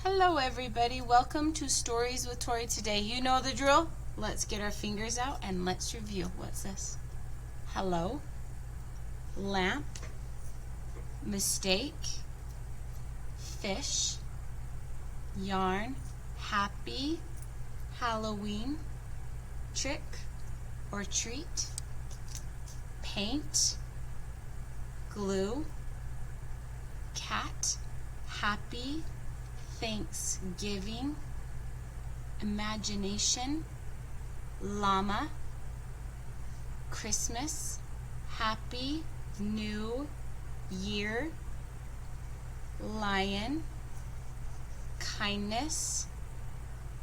Hello everybody, welcome to Stories with Torie today. You know the drill. Let's get our fingers out and let's review. What's this? Hello, lamp, mistake, fish, yarn, happy, Halloween, trick or treat, paint, glue, cat, happy, Thanksgiving, imagination, llama, Christmas, happy new year, lion, kindness,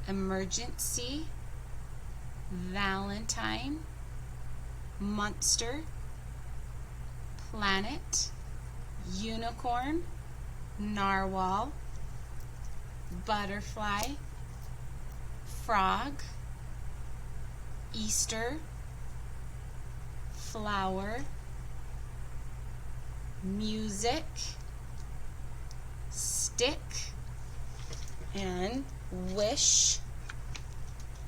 emergency, Valentine, monster, planet, unicorn, narwhal, butterfly, frog, Easter, flower, music, stick, and wish.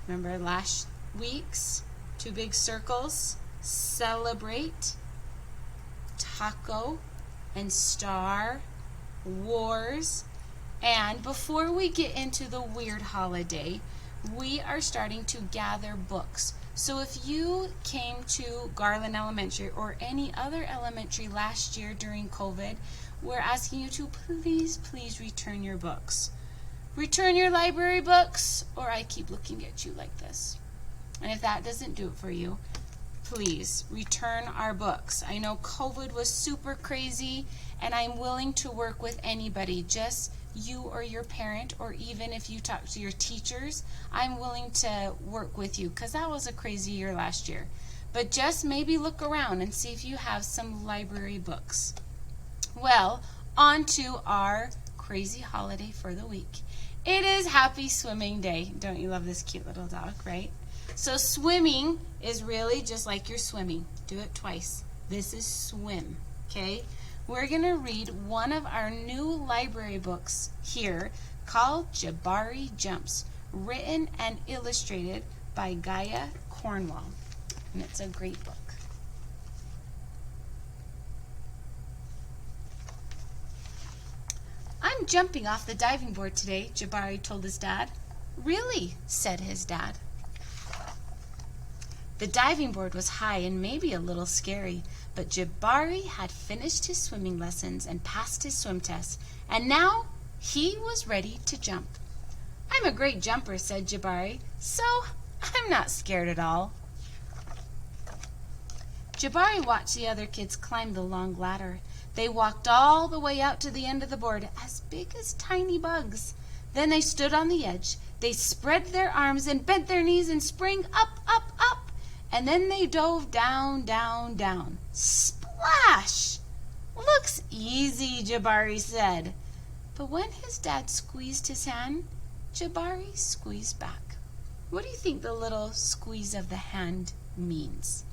Remember last week's two big circles? Celebrate, taco, and star, wars. And before we get into the weird holiday, we are starting to gather books. So if you came to Garland Elementary or any other elementary last year during COVID, we're asking you to please return your books. Return your library books, or I keep looking at you like this. And if that doesn't do it for you, please return our books. I know COVID was super crazy, and I'm willing to work with anybody, just you or your parent, or even if you talk to your teachers, I'm willing to work with you because that was a crazy year last year. But just maybe look around and see if you have some library books. Well, on to our crazy holiday for the week. It is Happy Swimming Day. Don't you love this cute little dog, right? So swimming is really just like you're swimming. Do it twice. This is swim, okay? We're going to read one of our new library books here called Jabari Jumps, written and illustrated by Gaia Cornwall. And it's a great book. I'm jumping off the diving board today, Jabari told his dad. Really? Said his dad. The diving board was high and maybe a little scary, but Jabari had finished his swimming lessons and passed his swim test, and now he was ready to jump. I'm a great jumper, said Jabari, so I'm not scared at all. Jabari watched the other kids climb the long ladder. They walked all the way out to the end of the board, as big as tiny bugs. Then they stood on the edge. They spread their arms and bent their knees and sprang up, up, up. And then they dove down, down, down. Splash! Looks easy, Jabari said. But when his dad squeezed his hand, Jabari squeezed back. What do you think the little squeeze of the hand means?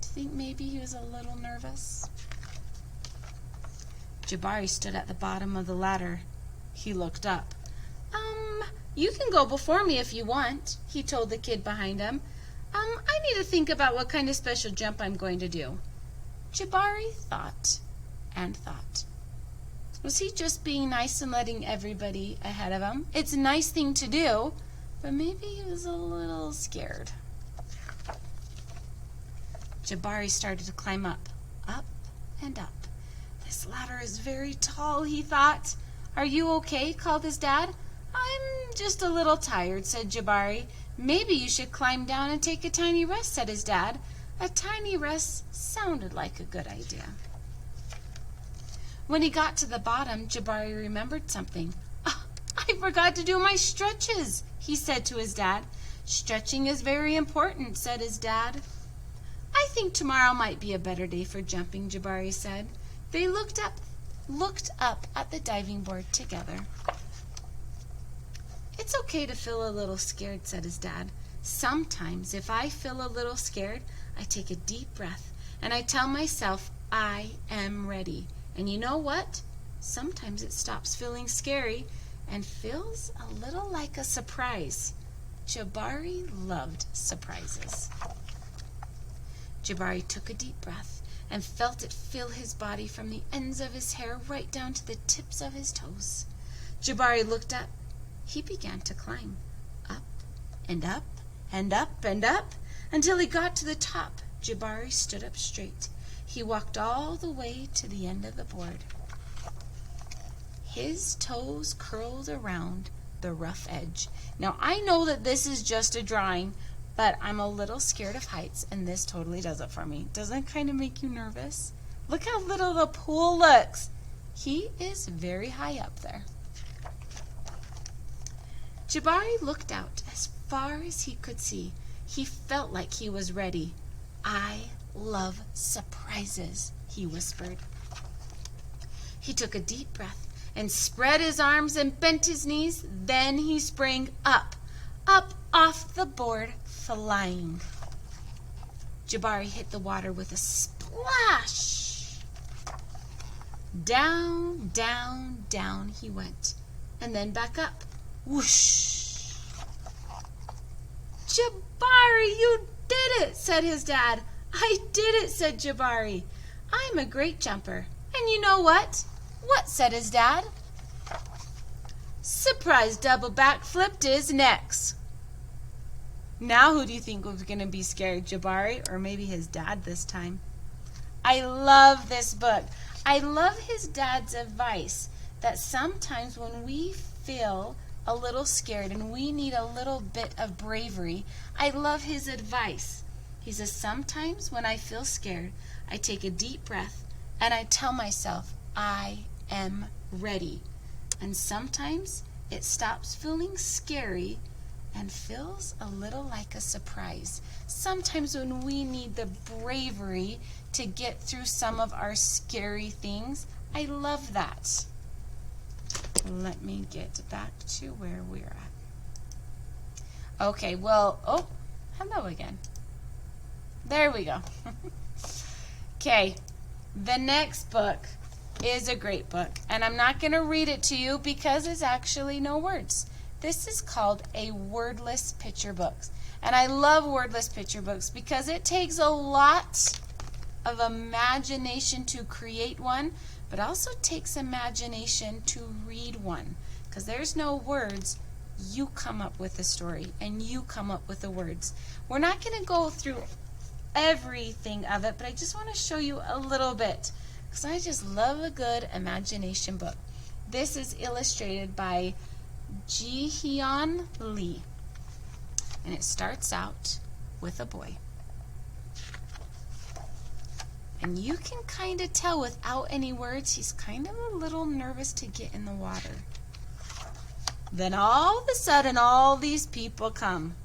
Do you think maybe he was a little nervous? Jabari stood at the bottom of the ladder. He looked up. You can go before me if you want, he told the kid behind him. I need to think about what kind of special jump I'm going to do. Jabari thought and thought. Was he just being nice and letting everybody ahead of him? It's a nice thing to do, but maybe he was a little scared. Jabari started to climb up and up. This ladder is very tall, he thought. Are you okay? Called his dad. I'm just a little tired, said Jabari. Maybe you should climb down and take a tiny rest, said his dad. A tiny rest sounded like a good idea. When he got to the bottom, Jabari remembered something. I forgot to do my stretches, he said to his dad. Stretching is very important, said his dad. I think tomorrow might be a better day for jumping, Jabari said. They looked up at the diving board together. It's okay to feel a little scared, said his dad. Sometimes, if I feel a little scared, I take a deep breath and I tell myself I am ready. And you know what? Sometimes it stops feeling scary and feels a little like a surprise. Jabari loved surprises. Jabari took a deep breath and felt it fill his body from the ends of his hair right down to the tips of his toes. Jabari looked up. He began to climb, up and up and up and up, until he got to the top. Jabari stood up straight. He walked all the way to the end of the board. His toes curled around the rough edge. Now, I know that this is just a drawing, but I'm a little scared of heights, and this totally does it for me. Doesn't it kind of make you nervous? Look how little the pool looks. He is very high up there. Jabari looked out as far as he could see. He felt like he was ready. "I love surprises," he whispered. He took a deep breath and spread his arms and bent his knees. Then he sprang up off the board, flying. Jabari hit the water with a splash. Down, down, down he went, and then back up. Whoosh! "Jabari, you did it," said his dad. "I did it," said Jabari. "I'm a great jumper. And you know what?" "What?" said his dad. "Surprise double backflip is next." Now who do you think was going to be scared, Jabari or maybe his dad this time? I love this book. I love his dad's advice that sometimes when we feel a little scared and we need a little bit of bravery, I love his advice. He says, sometimes when I feel scared, I take a deep breath and I tell myself, I am ready. And sometimes it stops feeling scary and feels a little like a surprise. Sometimes when we need the bravery to get through some of our scary things, I love that. Let me get back to where we're at. Okay, well, hello again. There we go. Okay, the next book is a great book, and I'm not going to read it to you because it's actually no words. This is called a wordless picture book, and I love wordless picture books because it takes a lot of imagination to create one, but also takes imagination to read one, because there's no words. You come up with the story and you come up with the words. We're not going to go through everything of it, but I just want to show you a little bit because I just love a good imagination book. This is illustrated by Ji-Hyun Lee, and it starts out with a boy. And you can kind of tell without any words, he's kind of a little nervous to get in the water. Then all of a sudden, all these people come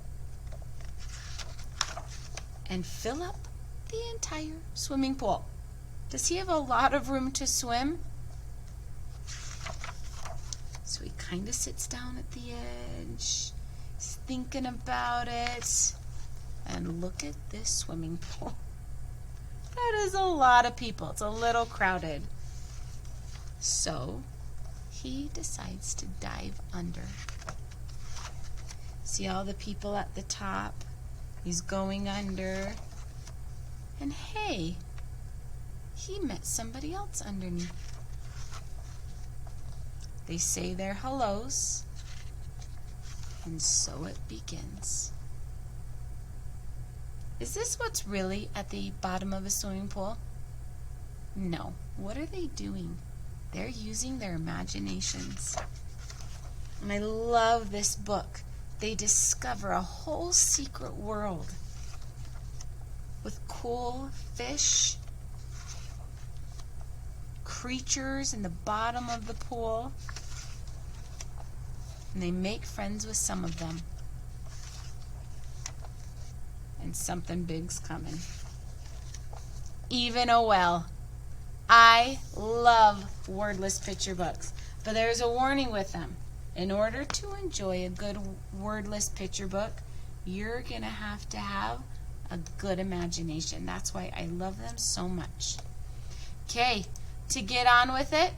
and fill up the entire swimming pool. Does he have a lot of room to swim? So he kind of sits down at the edge. He's thinking about it. And look at this swimming pool. That is a lot of people. It's a little crowded. So he decides to dive under. See all the people at the top? He's going under. And hey, he met somebody else underneath. They say their hellos, and so it begins. Is this what's really at the bottom of a swimming pool? No. What are they doing? They're using their imaginations. And I love this book. They discover a whole secret world with cool fish, creatures in the bottom of the pool, and they make friends with some of them. And something big's coming. Even a whale. I love wordless picture books, but there's a warning with them. In order to enjoy a good wordless picture book, you're going to have a good imagination. That's why I love them so much. Okay, to get on with it,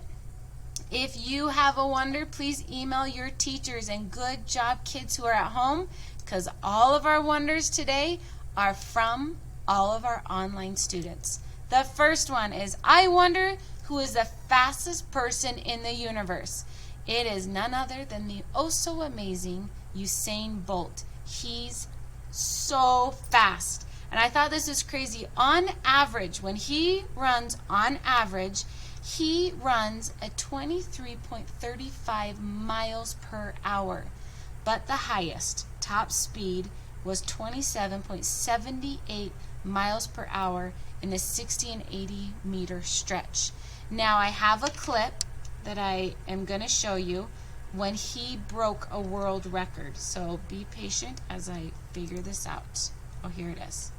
If you have a wonder, please email your teachers, and good job, kids who are at home, because all of our wonders today are from all of our online students. The first one is, I wonder who is the fastest person in the universe. It is none other than the oh so amazing Usain Bolt. He's so fast. And I thought this was crazy. On average, when he runs on average, he runs at 23.35 miles per hour. But the highest, top speed, was 27.78 miles per hour in a 60 and 80 meter stretch. Now I have a clip that I am going to show you when he broke a world record. So be patient as I figure this out. Oh, here it is.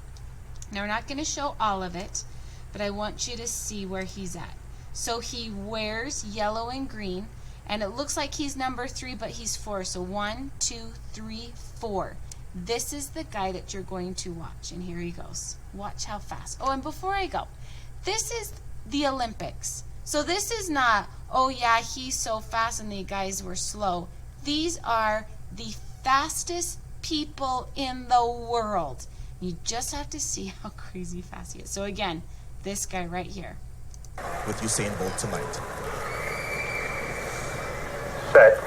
Now we're not going to show all of it, but I want you to see where he's at. So he wears yellow and green, and it looks like he's number 3, but he's 4. So 1, 2, 3, 4. This is the guy that you're going to watch, and here he goes. Watch how fast. Oh, and before I go, this is the Olympics. So this is not, oh yeah, he's so fast and the guys were slow. These are the fastest people in the world. You just have to see how crazy fast he is. So again, this guy right here. With Usain Bolt tonight. Set.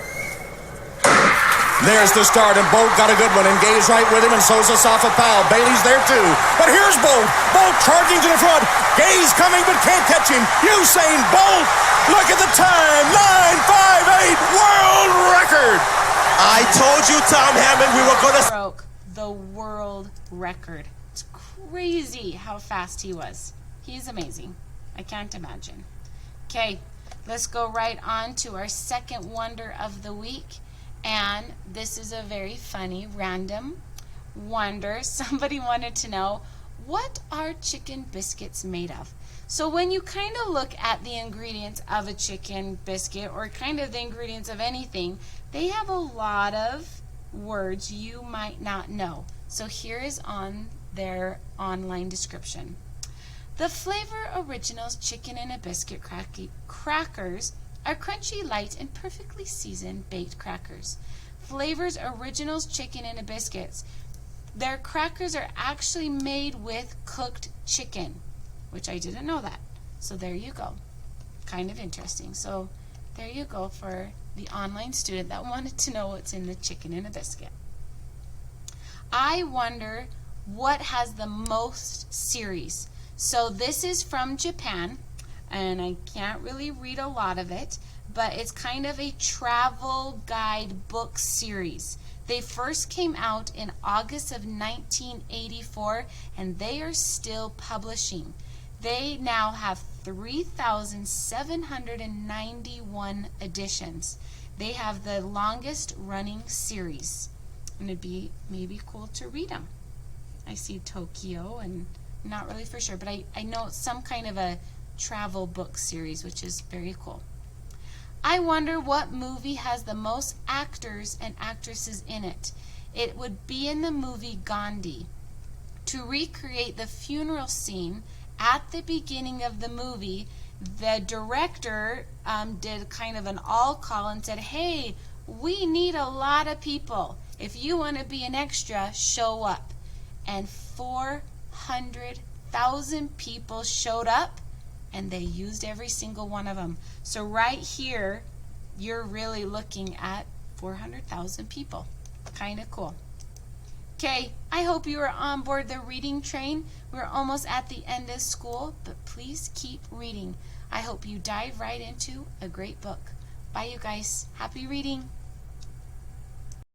There's the start, and Bolt got a good one. Engaged right with him, and so's Asafa Powell. Bailey's there too. But here's Bolt. Bolt charging to the front. Gay's coming, but can't catch him. Usain Bolt. Look at the time. 9:58 world record. I told you, Tom Hammond, we were going to broke the world record. It's crazy how fast he was. He's amazing. I can't imagine. Okay, let's go right on to our second wonder of the week. And this is a very funny random wonder. Somebody wanted to know, what are chicken biscuits made of? So when you kind of look at the ingredients of a chicken biscuit, or kind of the ingredients of anything, they have a lot of words you might not know. So here is on their online description. The Flavor Originals Chicken in a Biscuit crackers are crunchy, light, and perfectly seasoned baked crackers. Flavor's Originals Chicken in a Biscuits. Their crackers are actually made with cooked chicken, which I didn't know that. So there you go. Kind of interesting. So there you go for the online student that wanted to know what's in the chicken in a biscuit. I wonder what has the most series. So this is from Japan, and I can't really read a lot of it, but it's kind of a travel guide book series. They first came out in August of 1984, and they are still publishing. They now have 3,791 editions. They have the longest running series, and it'd be maybe cool to read them. I see Tokyo, and I'm not really for sure, but I know it's some kind of a travel book series, which is very cool. I wonder what movie has the most actors and actresses in it. It would be in the movie Gandhi. To recreate the funeral scene at the beginning of the movie, the director did kind of an all-call and said, hey, we need a lot of people. If you want to be an extra, show up. And 400,000 people showed up, and they used every single one of them. So right here, you're really looking at 400,000 people. Kind of cool. Okay, I hope you are on board the reading train. We're almost at the end of school, but please keep reading. I hope you dive right into a great book. Bye, you guys. Happy reading.